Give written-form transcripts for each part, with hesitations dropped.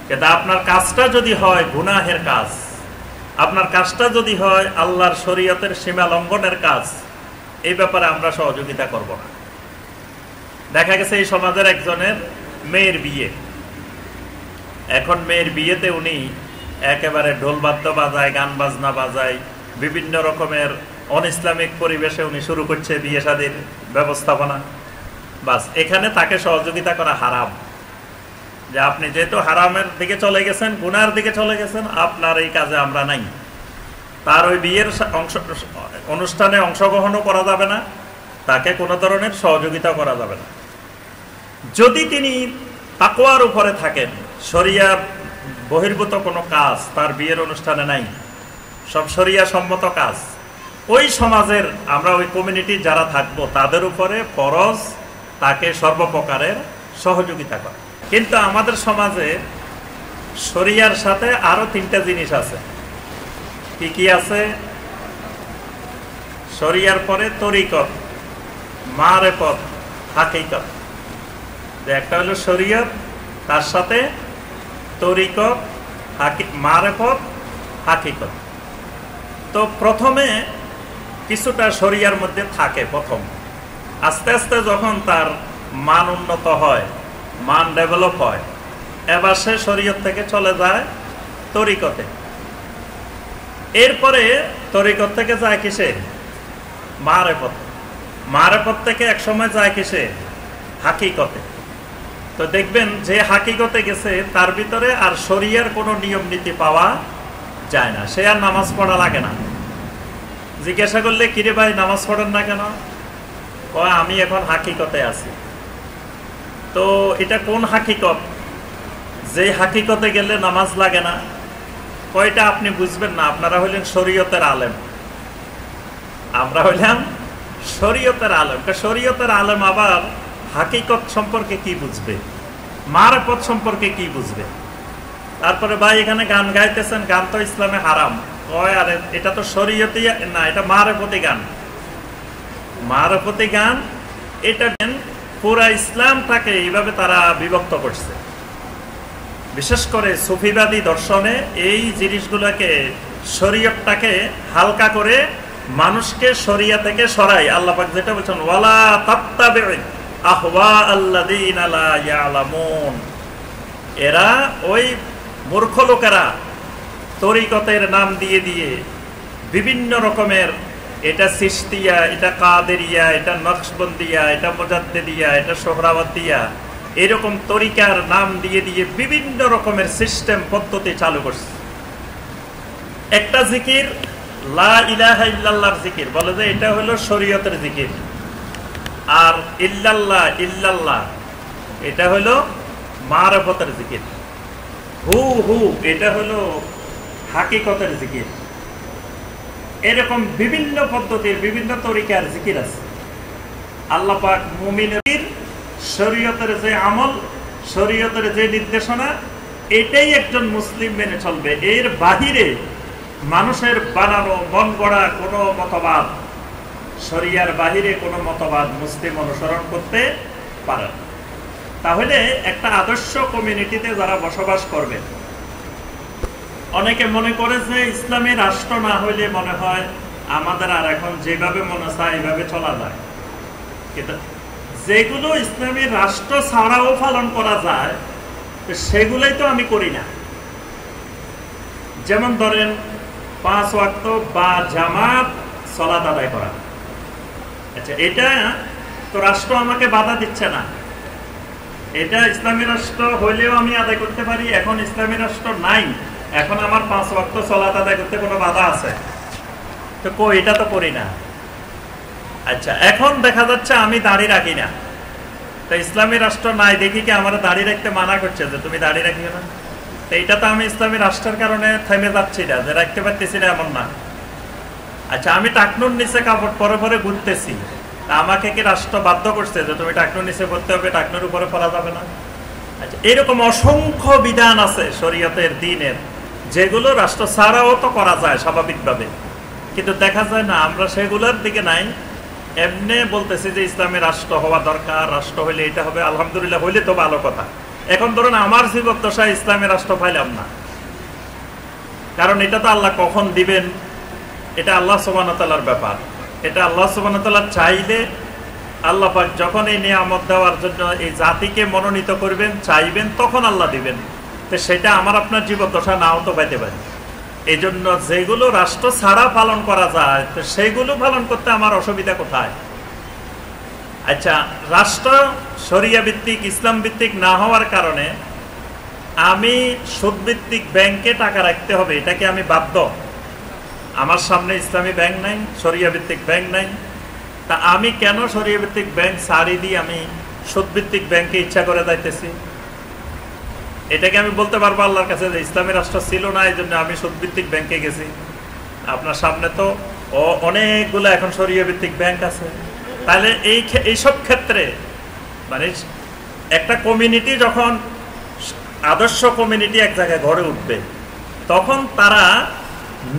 কিন্তু আপনার কাজটা যদি হয় গুনাহের কাজ, আপনার কাজটা যদি হয় আল্লাহর শরীয়তের সীমা লঙ্ঘনের কাজ, এই ব্যাপারে আমরা সহযোগিতা করব না। দেখা গেছে এই সমাজের একজনের মেয়ের বিয়ে, এখন মেয়ের বিয়েতে উনি একেবারে ঢোল বাদ্য বাজায়, গান বাজনা বাজায়, বিভিন্ন রকমের অন ইসলামিক পরিবেশে উনি শুরু করছে বিয়ে শাদীর ব্যবস্থাপনা। বাস, এখানে তাকে সহযোগিতা করা হারাম। যে আপনি যেহেতু হারামের দিকে চলে গেছেন, গুনার দিকে চলে গেছেন, আপনার এই কাজে আমরা নাই। তার ওই বিয়ের অনুষ্ঠানে অংশগ্রহণও করা যাবে না, তাকে কোনো ধরনের সহযোগিতা করা যাবে না। যদি তিনি তাকওয়ার উপরে থাকেন, শরিয়া বহির্ভূত কোনো কাজ তার বিয়ের অনুষ্ঠানে নাই, সব শরিয়া সম্মত কাজ, ওই সমাজের আমরা ওই কমিউনিটি যারা থাকবো তাদের উপরে ফরজ তাকে সর্বপ্রকারের সহযোগিতা করা। কিন্তু আমাদের সমাজে শরিয়ার সাথে আরো 3টা জিনিস আছে। কি কি আছে? শরিয়ার পরে তরিকত, মারেফত, হাকিকত। একটা হলো শরিয়ত, তার সাথে তরিকত, মারেফত, হাকিকত। তো প্রথমে কিছুটা শরিয়ার মধ্যে থাকে প্রথম, আস্তে আস্তে যখন তার মান উন্নত হয়, মান ডেভেলপ হয়, এবার সে শরীয়ত থেকে চলে যায় তরিকতে। এরপরে তরিকত থেকে যায় কিসে? মারেফত। মারেফত থেকে এক সময় যায় কিসে? হাকিকতে। তো দেখবেন যে হাকিকতে গেছে তার ভিতরে আর শরিয়ার কোনো নিয়ম নীতি পাওয়া যায় না, সে আর নামাজ পড়া লাগে না। জিজ্ঞাসা করলে কিরে ভাই নামাজ পড়েন না কেন? আমি এখন হাকিকতে আছি। তো এটা কোন হাকিকত? যে হাকিকতে গেলে নামাজ লাগে না, কয়টা আপনি বুঝবেন না। আপনারা হইলেন শরীয়তের আলেম, আমরা হইলাম শরীয়তের আলেম। শরীয়তের আলেম আবার হাকিকত সম্পর্কে কি বুঝবে, মারেফত সম্পর্কে কি বুঝবে? তারপরে ভাই এখানে গান গাইতেছেন, গান তো ইসলামে হারাম। কয় আরে এটা তো শরীয়তি না, এটা মারেফতি গান। মারেফতি গান, এটা পুরা ইসলামটাকে এইভাবে তারা বিভক্ত করছে। বিশেষ করে সুফিবাদী দর্শনে এই জিনিসগুলোকে, শরীয়তটাকে হালকা করে মানুষকে শরিয়া থেকে সরাই। আল্লাহ পাক যেটা বলছেন, ওয়ালা তাত্তাবিউ আহওয়া আল্লাযীনা লা ইয়ালামুন, এরা ওই মূর্খ লোকেরা তরিকতের নাম দিয়ে দিয়ে বিভিন্ন রকমের, এটা সিস্তিয়া, এটা কাদেরিয়া, এটা নকশবন্দিয়া, এটা মুজাদ্দিদিয়া, এটা সোহরাওয়ার্দিয়া, এরকম তরিকার নাম দিয়ে দিয়ে বিভিন্ন রকমের সিস্টেম পদ্ধতি চালু করছে। একটা জিকির লা ইলাহা ইল্লাল্লাহর জিকির, বলে যে এটা হলো শরীয়তের জিকির। আর ইল্লাল্লাহ ইল্লাল্লাহ এটা হলো মারেফতের জিকির। হু হু এটা হলো হাকিকতের জিকির। এরকম বিভিন্ন পদ্ধতির, বিভিন্ন তরিকার জিকির আছে। আল্লাহ পাক মুমিনের শরীয়তের যে আমল, শরীয়তের যে নির্দেশনা, এটাই একজন মুসলিম মেনে চলবে। এর বাহিরে মানুষের বানানো মন গড়া কোনো মতবাদ, শরিয়ার বাহিরে কোনো মতবাদ মুসলিম অনুসরণ করতে পারে না। তাহলে একটা আদর্শ কমিউনিটিতে যারা বসবাস করবে, অনেকে মনে করে যে ইসলামী রাষ্ট্র না হইলে মনে হয় আমাদের আর এখন যেভাবে মনে চায় এইভাবে চলা যায়। কিন্তু যেগুলো ইসলামী রাষ্ট্র ছাড়াও পালন করা যায় সেগুলোই তো আমি করি না। যেমন ধরেন 5 ওয়াক্ত বা জামাত সালাত আদায় করা। আচ্ছা, এটা তো রাষ্ট্র আমাকে বাধা দিচ্ছে না, এটা ইসলামী রাষ্ট্র হইলেও আমি আদায় করতে পারি। এখন ইসলামী রাষ্ট্র নাই, এখন আমার 5 ওয়াক্ত সালাত আদায় করতে কোনো বাধা আছে? তো এটা তো করি না। আচ্ছা, এখন দেখা যাচ্ছে আমি দাড়ি রাখি না, তো ইসলামী রাষ্ট্র নাই দেখি কি আমার দাড়ি রাখতে মানা করছে যে তুমি দাড়ি রাখিও না। তো এইটা তো আমি ইসলামী রাষ্ট্রের কারণে থেমে যাচ্ছি না, যে রাখতে পারতেছি না এমন না। আচ্ছা, আমি টাকনুর নিচে কাপড় পরে পরে ঘুরতেছি, আমাকে কি রাষ্ট্র বাধ্য করছে যে তুমি টাকনুর নিচে পড়তে হবে, টাকনুর উপরে পরা যাবে না? আচ্ছা, এরকম অসংখ্য বিধান আছে শরীয়তের, দ্বীনের, যেগুলো রাষ্ট্র ছাড়াও তো করা যায় স্বাভাবিকভাবে, কিন্তু দেখা যায় না আমরা সেগুলোর দিকে নাই। এমনি বলতেছি যে ইসলামী রাষ্ট্র হওয়া দরকার, রাষ্ট্র হইলে এটা হবে, আলহামদুলিল্লাহ হইলে তো ভালো কথা, এখন ধরুন আমার জীবদ্দশায় ইসলামী রাষ্ট্র পাইলাম না, কারণ এটা তো আল্লাহ কখন দিবেন, এটা আল্লাহ সুবহানাহু ওয়া তাআলার ব্যাপার। এটা আল্লাহ সুবহানাহু ওয়া তাআলা চাইলে, আল্লাহ পাক যখন এই নিয়ামত দেওয়ার জন্য এই জাতিকে মনোনীত করবেন, চাইবেন, তখন আল্লাহ দিবেন। তো সেটা আমার আপনার জীবদ্দশা নাও তো পাইতে পারে। এই জন্য যেগুলো রাষ্ট্র ছাড়া পালন করা যায়, তো সেইগুলো পালন করতে আমার অসুবিধা কোথায়? আচ্ছা, রাষ্ট্র শরিয়া ভিত্তিক, ইসলাম ভিত্তিক না হওয়ার কারণে আমি সুদ ভিত্তিক ব্যাংকে টাকা রাখতে হবে, এটা কি আমি বাধ্য? আমার সামনে ইসলামী ব্যাংক নাই, শরিয়া ভিত্তিক ব্যাংক নাই, তা আমি কেন শরিয়া ভিত্তিক ব্যাংক ছাড়ি দিয়ে আমি সুদ ভিত্তিক ব্যাংকে ইচ্ছা করে যাইতেছি? এটাকে আমি বলতে পারবো আল্লাহর কাছে যে ইসলামী রাষ্ট্র ছিল না, এই জন্য আমি সুদ ভিত্তিক ব্যাংকে গেছি? আপনার সামনে তো অনেকগুলো এখন শরিয়া ভিত্তিক ব্যাংক আছে। তাহলে এইসব ক্ষেত্রে মানে একটা কমিউনিটি যখন, আদর্শ কমিউনিটি এক জায়গায় গড়ে উঠবে, তখন তারা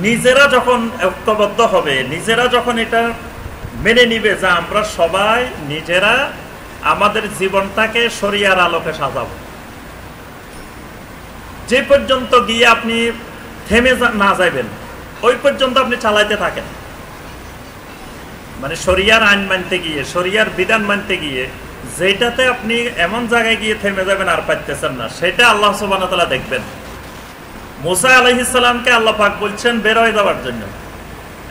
নিজেরা যখন ঐক্যবদ্ধ হবে, নিজেরা যখন এটা মেনে নিবে যে আমরা সবাই নিজেরা আমাদের জীবনটাকে শরিয়ার আলোকে সাজাবো, যে পর্যন্ত গিয়ে আপনি থেমে না যাবেন ওই পর্যন্ত আপনি চালাইতে থাকেন। মানে শরিয়ার আইন মানতে গিয়ে, শরিয়ার বিধান মানতে গিয়ে যেটাতে আপনি এমন জায়গায় গিয়ে থেমে যাবেন আর পাইতেছেন না, সেটা আল্লাহ সুবহানাহু ওয়া তাআলা দেখবেন। মুসা আলাইহিস সালামকে আল্লাহ পাক বলছেন বের হয়ে যাওয়ার জন্য,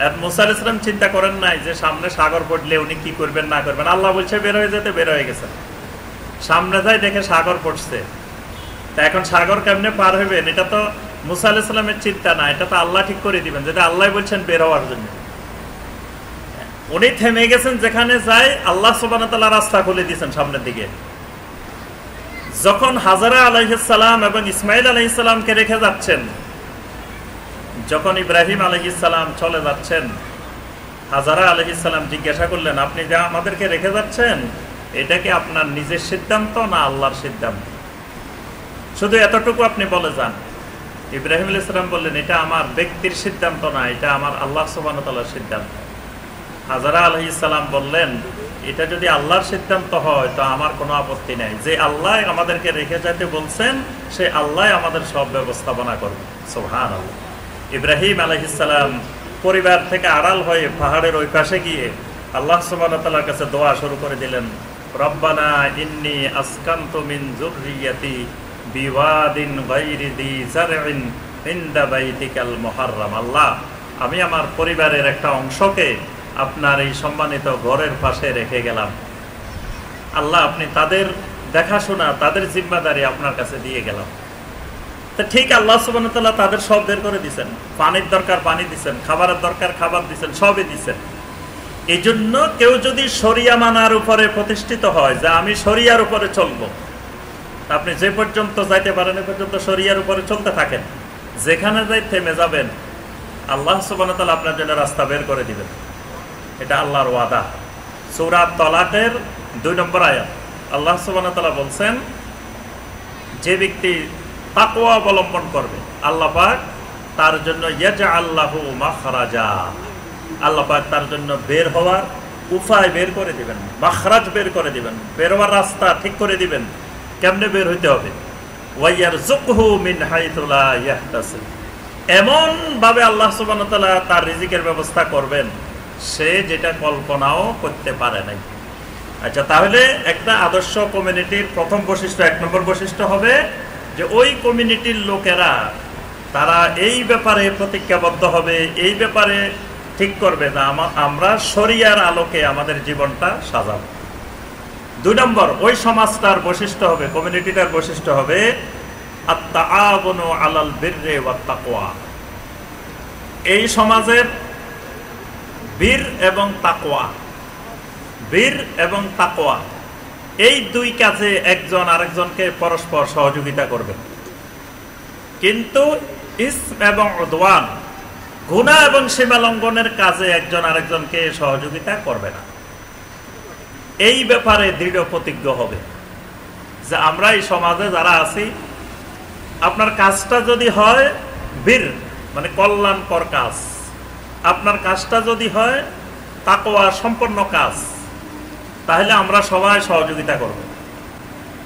আর মুসা আলাইহিস সালাম চিন্তা করেন নাই যে সামনে সাগর পড়লে উনি কি করবেন না করবেন। আল্লাহ বলছে বের হয়ে যেতে, বের হয়ে গেছেন। সামনে যাই দেখে সাগর পড়ছে, তা এখন সাগর কেমনে পার হইবেন, এটা তো মুসা আলাইহিস সালামের চিন্তা না, এটা তো আল্লাহ ঠিক করে দিবেন, যেটা আল্লাহ বলছেন বের হওয়ার জন্য। উনি থেমে গেছেন, যেখানে যায় আল্লাহ সুবহানাহু ওয়া তাআলা রাস্তা খুলে দিয়েছেন সামনের দিকে। যখন হাজারা আলাইহিস সালাম এবং ইসমাইল আলাইহিস সালামকে রেখে যাচ্ছেন, যখন ইব্রাহিম আলাইহিস সালাম চলে যাচ্ছেন, হাজারা আলাইহিস সালাম জিজ্ঞাসা করলেন, আপনি যা আমাদেরকে রেখে যাচ্ছেন, এটা কি আপনার নিজের সিদ্ধান্ত না আল্লাহর সিদ্ধান্ত? শুধু এতটুকু আপনি বলে যান। ইব্রাহিম আলাইহিস সালাম বললেন, এটা আমার ব্যক্তির সিদ্ধান্ত না, এটা আমার আল্লাহ সুবহানাহু ওয়া তাআলার সিদ্ধান্ত। হাজারা আলাইহিস সালাম বললেন, এটা যদি আল্লাহর সিদ্ধান্ত হয় তো আমার কোনো আপত্তি নাই, যে আল্লাহ আমাদেরকে রেখে যেতে বলছেন সে আল্লাহ আমাদের সব ব্যবস্থাপনা করবে। সুবহানাল্লাহ। ইব্রাহিম আলাইহিস সালাম পরিবার থেকে আড়াল হয়ে পাহাড়ের ওই পাশে গিয়ে আল্লাহ সুবহানাহু ওয়া তাআলার কাছে দোয়া শুরু করে দিলেন, রব্বানা ইন্নী আসকানতু মিন যুররিয়াতি বিওয়াদিন গায়রি যি যারইন ইনদা বাইতিকাল মুহাররাম। আল্লাহ, আমি আমার পরিবারের একটা অংশকে আপনার এই সম্মানিত ঘরের পাশে রেখে গেলাম। আল্লাহ, আপনি তাদের দেখাশোনা, তাদের জিম্মাদারি আপনার কাছে দিয়ে গেলাম। তো ঠিক আল্লাহ সুবহানাহু ওয়া তাআলা তাদের সব বের করে দিয়েছেন, পানির দরকার পানি দিচ্ছেন, খাবারের দরকার খাবার দিচ্ছেন, সবই দিচ্ছেন। এই জন্য কেউ যদি শরিয়া মানার উপরে প্রতিষ্ঠিত হয় যে আমি শরিয়ার উপরে চলবো, আপনি যে পর্যন্ত যাইতে পারেন এ পর্যন্ত শরিয়ার উপরে চলতে থাকেন, যেখানে যাই থেমে যাবেন আল্লাহ সুবহানাহু ওয়া তাআলা আপনার জন্য রাস্তা বের করে দিবেন। এটা আল্লাহর ওয়াদা। সূরা তালাকের 2 নম্বর আয়াত আল্লাহ সুবহানাহু ওয়া তাআলা বলছেন, যে ব্যক্তি তাকওয়া অবলম্বন করবে আল্লাহ পাক তার জন্য ইয়াজআল লাহু মাখরাজা, আল্লাহ পাক তার জন্য বের হওয়ার উপায় বের করে দিবেন, মাখরাজ বের করে দিবেন, বের হওয়ার রাস্তা ঠিক করে দিবেন, কেমনে বের হইতে হবে। ওয়া ইয়ারযুকহু মিন হাইতু লা ইয়াহতাসিব, এমন ভাবে আল্লাহ সুবহানাহু ওয়া তাআলা তার রিজিকের ব্যবস্থা করবেন সে যেটা কল্পনাও করতে পারে নাই। আচ্ছা, তাহলে একটা আদর্শ কমিউনিটির প্রথম বৈশিষ্ট্য, 1 নম্বর বৈশিষ্ট্য হবে যে ওই কমিউনিটির লোকেরা তারা এই ব্যাপারে প্রতিজ্ঞাবদ্ধ হবে, এই ব্যাপারে ঠিক করবে না আমরা শরিয়ার আলোকে আমাদের জীবনটা সাজাবো। 2 নম্বর, ওই সমাজটার বৈশিষ্ট্য হবে, কমিউনিটিটার বৈশিষ্ট্য হবে আত-তাআবুনু আলাল বিররি ওয়াত তাকওয়া। এই সমাজের বীর এবং তাকওয়া, বীর এবং তাকওয়া এই 2 কাজে একজন আরেকজনকে পরস্পর সহযোগিতা করবে, কিন্তু ইসম এবং উদওয়ান, গুনাহ এবং সীমা লঙ্ঘনের কাজে একজন আরেকজনকে সহযোগিতা করবে না। এই ব্যাপারে দৃঢ় প্রতিজ্ঞ হবে যে আমরা এই সমাজে যারা আছি, আপনার কাজটা যদি হয় বীর মানে কল্যাণকর কাজ, আপনার কাজটা যদি হয় তাকওয়া সম্পন্ন কাজ, তাহলে আমরা সবাই সহযোগিতা করব।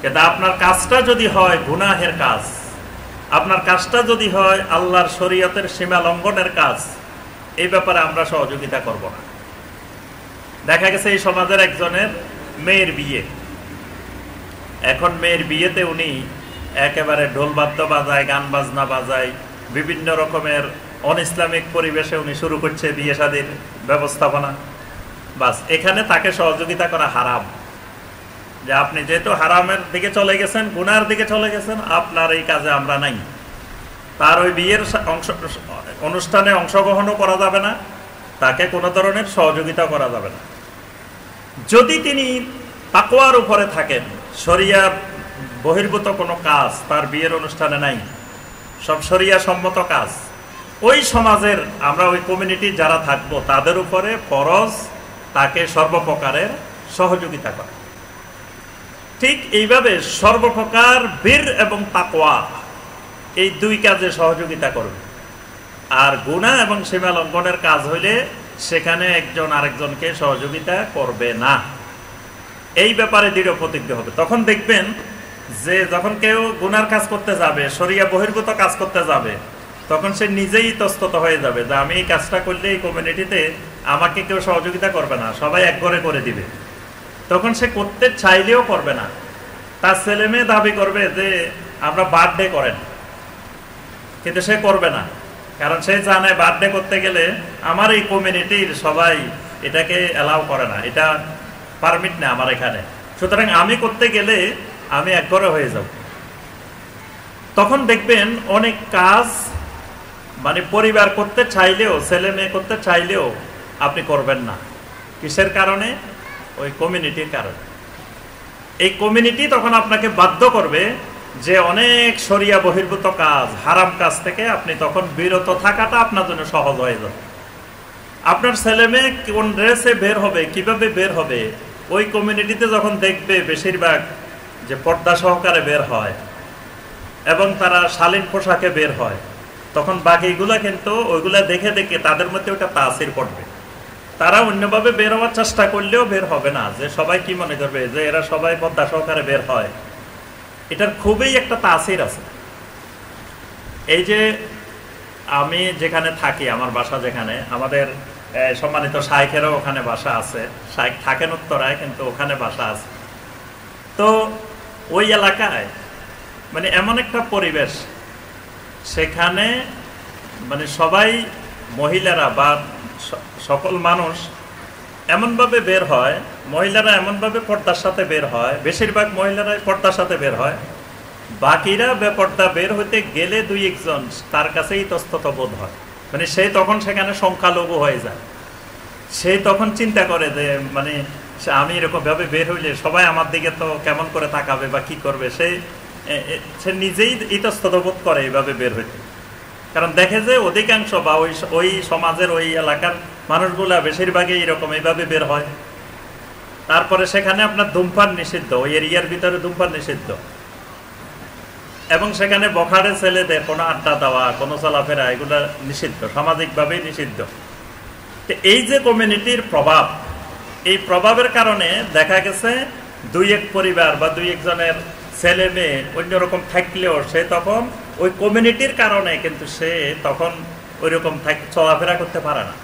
কিন্তু আপনার কাজটা যদি হয় গুনাহের কাজ, আপনার কাজটা যদি হয় আল্লাহর শরীয়তের সীমা লঙ্ঘনের কাজ, এই ব্যাপারে আমরা সহযোগিতা করব না। দেখা গেছে এই সমাজের একজনের মেয়ের বিয়ে, এখন মেয়ের বিয়েতে উনি একেবারে ঢোল বাদ্য বাজায়, গান বাজনা বাজায়, বিভিন্ন রকমের অন ইসলামিক পরিবেশে উনি শুরু করছে বিয়ে শাদীর ব্যবস্থাপনা। বাস, এখানে তাকে সহযোগিতা করা হারাম। যে আপনি যেহেতু হারামের দিকে চলে গেছেন, গুনার দিকে চলে গেছেন, আপনার এই কাজে আমরা নাই। তার ওই বিয়ের অনুষ্ঠানে অংশগ্রহণও করা যাবে না, তাকে কোনো ধরনের সহযোগিতা করা যাবে না। যদি তিনি তাকওয়ার উপরে থাকেন, শরিয়া বহির্ভূত কোনো কাজ তার বিয়ের অনুষ্ঠানে নাই, সব শরিয়া সম্মত কাজ, ওই সমাজের আমরা ওই কমিউনিটির যারা থাকবো তাদের উপরে ফরজ তাকে সর্বপ্রকারের সহযোগিতা করা। ঠিক এইভাবে সর্বপ্রকার বীর এবং তাকওয়া এই দুই কাজে সহযোগিতা করবে। আর গুনাহ এবং সীমা লঙ্ঘনের কাজ হইলে সেখানে একজন আরেকজনকে সহযোগিতা করবে না, এই ব্যাপারে দৃঢ় প্রতিজ্ঞ হবে। তখন দেখবেন যে যখন কেউ গুনার কাজ করতে যাবে, শরিয়া বহির্ভূত কাজ করতে যাবে, তখন সে নিজেই ইতস্তত হয়ে যাবে যে আমি এই কাজটা করলে এই কমিউনিটিতে আমাকে কেউ সহযোগিতা করবে না, সবাই এক ঘরে করে দিবে। তখন সে করতে চাইলেও করবে না। তার ছেলে মেয়ে দাবি করবে যে আমরা বার্থডে করেন, কিন্তু সে করবে না, কারণ সে জানে বার্থডে করতে গেলে আমার এই কমিউনিটির সবাই এটাকে অ্যালাউ করে না, এটা পারমিট না আমার এখানে, সুতরাং আমি করতে গেলে আমি একঘরে হয়ে যাব। তখন দেখবেন অনেক কাজ মানে পরিবার করতে চাইলেও, ছেলে মেয়ে করতে চাইলেও আপনি করবেন না। কিসের কারণে? ওই কমিউনিটির কারণে। এই কমিউনিটি তখন আপনাকে বাধ্য করবে যে অনেক শরিয়া বহির্ভূত কাজ, হারাম কাজ থেকে আপনি তখন বিরত থাকাটা আপনার জন্য সহজ হয়ে যাবে। আপনার ছেলে মেয়ে কোন ড্রেসে বের হবে, কিভাবে বের হবে, ওই কমিউনিটিতে যখন দেখবে বেশিরভাগ যে পর্দা সহকারে বের হয় এবং তারা শালীন পোশাকে বের হয়, তখন বাকিগুলা কিন্তু ওইগুলা দেখে দেখে তাদের মধ্যে ওটা তাসির পড়বে। তারা অন্যভাবে বের হওয়ার চেষ্টা করলেও বের হবে না, যে সবাই কি মনে করবে যে এরা সবাই পর্দা সহকারে বের হয়। এটার খুবই একটা তাসির আছে। এই যে আমি যেখানে থাকি, আমার বাসা যেখানে, আমাদের সম্মানিত শাইখেরও ওখানে বাসা আছে, শাইখ থাকেন উত্তরায় কিন্তু ওখানে বাসা আছে। তো ওই এলাকায় মানে এমন একটা পরিবেশ, সেখানে মানে সবাই মহিলারা বা সকল মানুষ এমনভাবে বের হয়, মহিলারা এমনভাবে পর্দার সাথে বের হয়, বেশিরভাগ মহিলারাই পর্দার সাথে বের হয়, বাকিরা বেপর্দা বের হইতে গেলে দুই একজন তার কাছেই ইতস্তত বোধ হয়। মানে সে তখন সেখানে সংখ্যালঘু হয়ে যায়। সে তখন চিন্তা করে যে মানে আমি এরকম ভাবে বের হইলে সবাই আমার দিকে তো কেমন করে তাকাবে বা কি করবে, সে নিজেই ইতস্তত বোধ করে এইভাবে বের হইতে। কারণ দেখে যে অধিকাংশ বা ওই সমাজের ওই এলাকার মানুষগুলা বেশিরভাগই এরকম এইভাবে বের হয়। তারপরে সেখানে আপনার ধূমপান নিষিদ্ধ, ওই এরিয়ার ভিতরে ধূমপান নিষিদ্ধ, এবং সেখানে বখারে ছেলেদের কোনো আড্ডা দেওয়া, কোনো চলাফেরা, এগুলা নিষিদ্ধ, সামাজিকভাবেই নিষিদ্ধ। তো এই যে কমিউনিটির প্রভাব, এই প্রভাবের কারণে দেখা গেছে দুই এক পরিবার বা দুই একজনের ছেলে মেয়ে অন্যরকম থাকলেও সে তখন ওই কমিউনিটির কারণে কিন্তু সে তখন ওই রকম চলাফেরা করতে পারে না,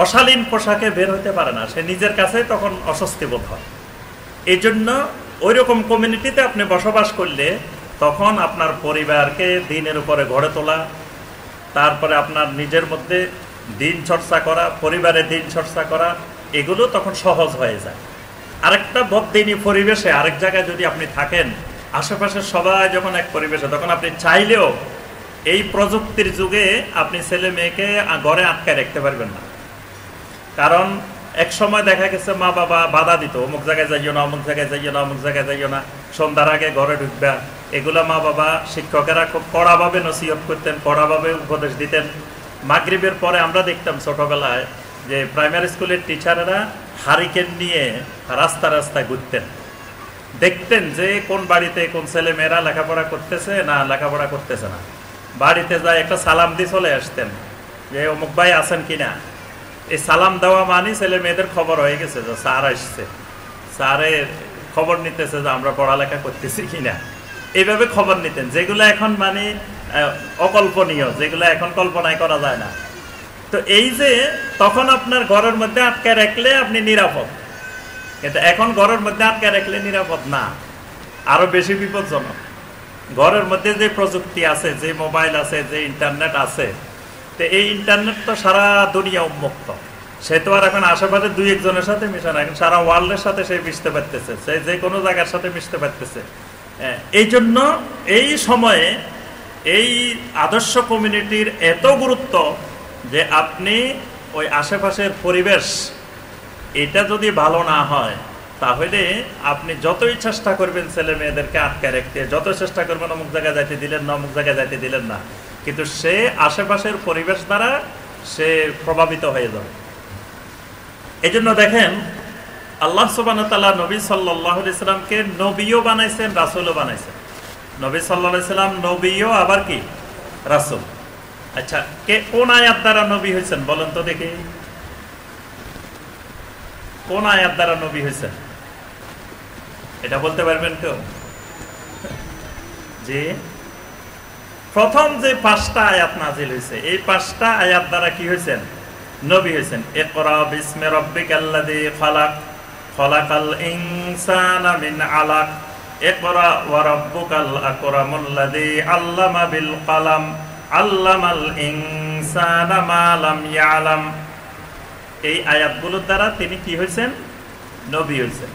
অশালীন পোশাকে বের হতে পারে না, সে নিজের কাছে তখন অস্বস্তি বোধ হয়। এই জন্য ওই রকম কমিউনিটিতে আপনি বসবাস করলে তখন আপনার পরিবারকে দিনের উপরে গড়ে তোলা, তারপরে আপনার নিজের মধ্যে দিন চর্চা করা, পরিবারের দিন চর্চা করা, এগুলো তখন সহজ হয়ে যায়। আরেকটা বদ্দিনী পরিবেশে আরেক জায়গায় যদি আপনি থাকেন, আশেপাশে সবাই যখন এক পরিবেশে, তখন আপনি চাইলেও এই প্রযুক্তির যুগে আপনি ছেলে মেয়েকে ঘরে আটকায় রাখতে পারবেন না। কারণ এক সময় দেখা গেছে মা বাবা বাধা দিত, অমুক জায়গায় যাইও না, অমুক জায়গায় যাইও না, অমুক জায়গায় যাইও না, সন্ধ্যার আগে ঘরে ঢুকবা, এগুলা মা বাবা শিক্ষকেরা খুব কড়াভাবে নসিহত করতেন, কড়াভাবে উপদেশ দিতেন। মাগরিবের পরে আমরা দেখতাম ছোটবেলায় যে প্রাইমারি স্কুলের টিচারেরা হারিকেন নিয়ে রাস্তা রাস্তায় ঘুরতেন, দেখতেন যে কোন বাড়িতে কোন ছেলে মেয়েরা লেখাপড়া করতেছে না লেখাপড়া করতেছে না। বাড়িতে যায় একটা সালাম দিয়ে চলে আসতেন যে অমুক ভাই আছেন কিনা। এই সালাম দেওয়া মানে ছেলে মেয়েদের খবর হয়ে গেছে যে স্যার আসছে, স্যারের খবর নিতেছে যে আমরা পড়ালেখা করতেছি কিনা, এইভাবে খবর নিতেন, যেগুলো এখন মানে অকল্পনীয়, যেগুলো এখন কল্পনায় করা যায় না। তো এই যে তখন আপনার ঘরের মধ্যে আটকে রাখলে আপনি নিরাপদ, কিন্তু এখন ঘরের মধ্যে আটকে রাখলে নিরাপদ না, আরো বেশি বিপজ্জনক। ঘরের মধ্যে যে প্রযুক্তি আছে, যে মোবাইল আছে, যে ইন্টারনেট আছে, তো এই ইন্টারনেট তো সারা দুনিয়া উন্মুক্ত। সে তো আর এখন আশেপাশে দুই একজনের সাথে মিশে না, এখন সারা ওয়ার্ল্ডের সাথে সে মিশতে পারতেছে, সে যে কোনো জায়গার সাথে মিশতে পারতেছে। এই জন্য এই সময়ে এই আদর্শ কমিউনিটির এত গুরুত্ব যে আপনি ওই আশেপাশের পরিবেশ এটা যদি ভালো না হয়, তাহলে আপনি যতই চেষ্টা করবেন ছেলে মেয়েদেরকে আটকে রাখতে, যত চেষ্টা করবেন অমুক জায়গায় যাইতে দিলেন না, অমুক জায়গায় যাইতে দিলেন না, কিন্তু সে আশেপাশের পরিবেশ দ্বারা সে প্রভাবিত হয়ে যাবে। এই জন্য দেখেন আল্লাহ সুবহানাহু ওয়া তাআলা নবী সাল্লাল্লাহু আলাইহি সাল্লামকে নবীও বানাইছেন, রাসূলও বানাইছেন। নবী সাল্লাল্লাহু আলাইহি সাল্লাম নবীও, আবার কি রাসূল। আচ্ছা, কে কোন আয়াত দ্বারা নবী হয়েছেন বলেন তো দেখি, কোন আয়াত দ্বারা নবী হয়েছেন এটা বলতে পারবেন কেউ? যে প্রথম যে 5টা আয়াত নাজিল হয়েছে, এই 5টা আয়াত দ্বারা কি হয়েছেন? নবী হয়েছেন। ইকরা বিসমি রাব্বিকাল্লাযী খালাক, খালাকাল ইনসানা মিন আলাক, ইকরা ওয়া রাব্বুকাল আকরামুল্লাযী আল্লামা বিল কলম, আল্লামাল ইনসানা মা লাম ইয়ালাম। এই আয়াতগুলোর দ্বারা তিনি কি হয়েছেন? নবী হয়েছেন।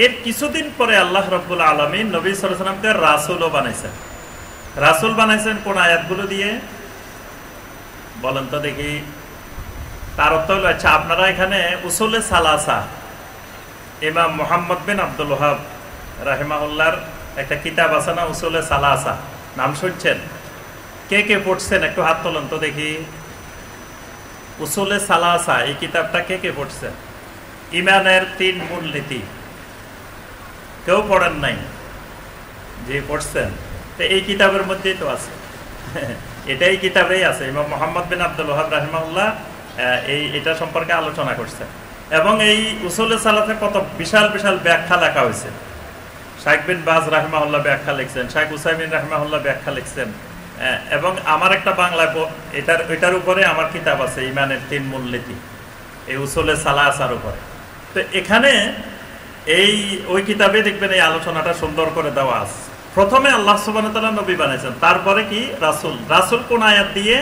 এর কিছুদিন পরে আল্লাহ রাব্বুল আলামিন নবী সাল্লাল্লাহু আলাইহি ওয়াসাল্লামকে রাসূলও বানাইছেন। রাসূল বানাইছেন কোন আয়াতগুলো দিয়ে বলেন তো দেখি? তার অর্থ হলো, আচ্ছা আপনারা এখানে উসুলে সালাসা, ইমাম মুহাম্মদ বিন আব্দুল ওয়াহাব রাহিমাহুল্লাহর একটা কিতাব আছে না, উসুলে সালাসা, নাম শুনছেন? কে কে পড়ছেন একটু হাত তোলেন তো দেখি। উসুলে সালাসা এই কিতাবটা কে কে পড়ছেন? ইমানের 3 মূলনীতি। কেউ পড়েন নাই? যে পড়ছেন, তো এই কিতাবের মধ্যেই তো আছে, এটাই কিতাবেই আছে। ইমাম মুহাম্মদ বিন আব্দুল ওয়াহাব রাহিমাহুল্লাহ এটা সম্পর্কে আলোচনা করছেন, এবং এই উসুলে সালাতে কত বিশাল বিশাল ব্যাখ্যা লেখা হয়েছে। শাইখ বিন বাজ রাহিমাহুল্লাহ ব্যাখ্যা লিখছেন, শাইখ উসাইমিন রাহিমাহুল্লাহ ব্যাখ্যা লিখছেন, এবং আমার একটা বাংলা এটার উপরে আমার কিতাব আছে, ইমানের 3 মূলনীতি, এই উসুলে সালাসার উপরে। তো এখানে ওই কিতাবে দেখবেন এই আলোচনাটা সুন্দর করে দেওয়া আছে। প্রথমে আল্লাহ সুবহানাহু ওয়া তাআলা নবী বানাইছেন, তারপরে কি রাসূল। রাসূল কোন আয়াত দিয়ে?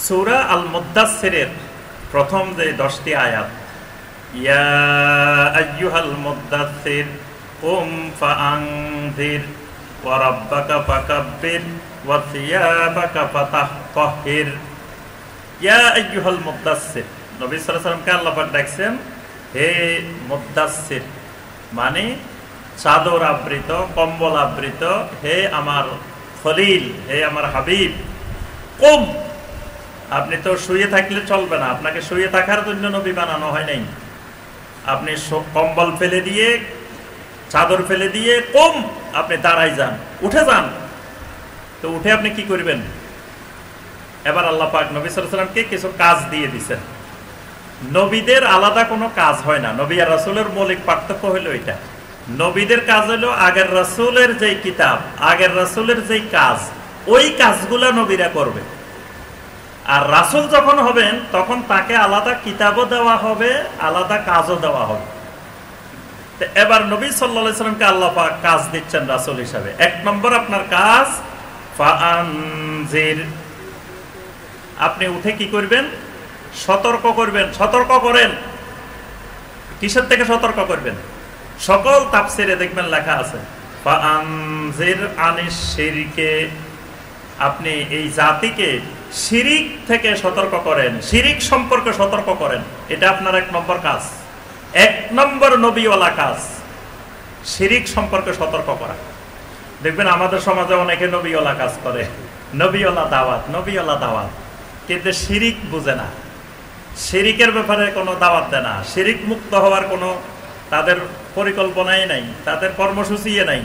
সূরা আল মুদ্দাসসিরের প্রথম যে 10টি আয়াত, ইয়া আইয়ুহাল মুদ্দাসসির কুম ফাআনযির ওয়া রাব্বাকা ফাকাব্বির ওয়া সিয়াবাকা ফাতাহহির। ইয়া আইয়ুহাল মুদ্দাসসির, নবী সাল্লাল্লাহু আলাইহি ওয়াসাল্লামকে আল্লাহ পাক ডাকছেন হে মুদ্দাসসির, মানে চাদর আবৃত, কম্বল আবৃত, হে আমার খলিল, হে আমার হাবিব। কুম, আপনি তো শুয়ে থাকলে চলবে না, আপনাকে শুয়ে থাকার জন্য নবী বানানো হয় নাই। আপনি কম্বল ফেলে দিয়ে, চাদর ফেলে দিয়ে, কুম, আপনি দাঁড়াই যান, উঠে যান। তো উঠে আপনি কি করবেন? এবার আল্লাহ পাক নবী সাল্লাল্লাহু আলাইহি ওয়াসাল্লামকে কিছু কাজ দিয়ে দিয়েছেন। নবীদের আলাদা কোনো কাজ হয় না, নবী আর রাসূলের মৌলিক পার্থক্য হলো এটা। নবীদের কাজ হলো আগের রাসূলের যেই কিতাব, আগের রাসূলের যেই কাজ, ওই কাজগুলা নবীরা করবে। আর রাসূল যখন হবেন তখন তাকে আলাদা কিতাবও দেওয়া হবে, আলাদা কাজও দেওয়া হবে। এবার নবী সাল্লাল্লাহু আলাইহি ওয়াসাল্লামকে আল্লাহ পাক কাজ দিচ্ছেন রাসূল হিসাবে। 1 নম্বর আপনার কাজ ফাআনজির, আপনি উঠে কি করবেন? সতর্ক করবেন। সতর্ক করেন, কিসের থেকে সতর্ক করবেন? সকল তাফসিরে দেখবেন লেখা আছে ফাআনজির আনিশ শিরকে, আপনি এই জাতিকে শিরিক থেকে সতর্ক করেন, শিরিক সম্পর্কে সতর্ক করেন। এটা আপনার 1 নম্বর কাজ, 1 নম্বর নবীওয়ালা কাজ, শিরিক সম্পর্কে সতর্ক করা। দেখবেন আমাদের সমাজে অনেকে নবীওয়ালা কাজ করে, নবীওয়ালা দাওয়াত, নবীওয়ালা দাওয়াত, কিন্তু শিরিক বুঝে না, শিরিকের ব্যাপারে কোনো দাওয়াত দেয় না, শিরিক মুক্ত হওয়ার কোনো তাদের পরিকল্পনাই নাই, তাদের কর্মসূচি নাই,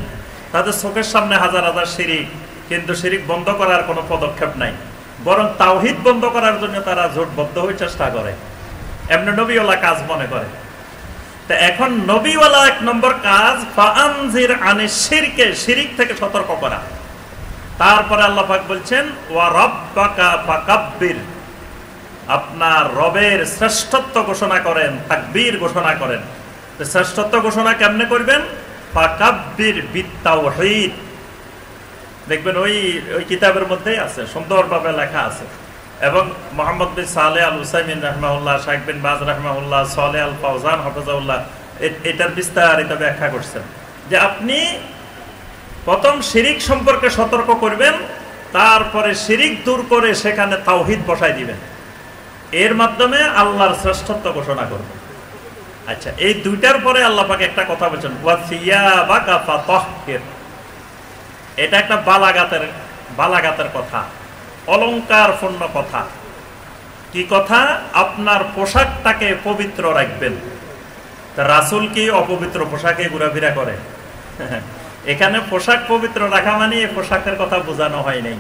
তাদের চোখের সামনে হাজার হাজার শিরিক, কিন্তু শিরিক বন্ধ করার কোনো পদক্ষেপ নাই, বরং তাওহীদ বন্ধ করার জন্য তারা জোটবদ্ধ হয়ে চেষ্টা করে, এমনি নবীওয়ালা কাজ মনে করে। তা এখন নবীওয়ালা 1 নম্বর কাজ ফাআনজির আনিশ শিরকে, শিরিক থেকে সতর্ক করা। তারপরে আল্লাহ পাক বলছেন ওয়া রাব্বাকা ফাকাব্বির, আপনার রবের শ্রেষ্ঠত্ব ঘোষণা করেন, তাকবীর ঘোষণা করেন। তো শ্রেষ্ঠত্ব ঘোষণা কেমনে করবেন? ফাকাব্বির বিত্তাওহীদ। দেখবেন ওই কিতাবের মধ্যেই আছে, সুন্দরভাবে লেখা আছে। এবং মোহাম্মদ বিন সালেহ আল উসাইমিন রাহমাহুল্লাহ, শাইখ বিন বাজ রাহমাহুল্লাহ, সালেহ আল ফাওজান হাফিজাহুল্লাহ এটার বিস্তারিত ব্যাখ্যা করছেন যে আপনি প্রথম শিরিক সম্পর্কে সতর্ক করবেন, তারপরে শিরিক দূর করে সেখানে তাওহীদ বসাই দিবেন, এর মাধ্যমে আল্লাহর শ্রেষ্ঠত্ব ঘোষণা করবেন। আচ্ছা, এই দুইটার পরে আল্লাহ পাক একটা কথা বলছেন ওয়া সিয়াবাকা ফাতাহহির। এটা একটা বালাগাতের কথা, অলংকারপূর্ণ কথা। কি কথা? আপনার পোশাকটাকে পবিত্র রাখবেন। রাসূল কি অপবিত্র পোশাকে ঘোরাফেরা করে? এখানে পোশাক পবিত্র রাখা মানে এই পোশাকের কথা বোঝানো হয় নাই।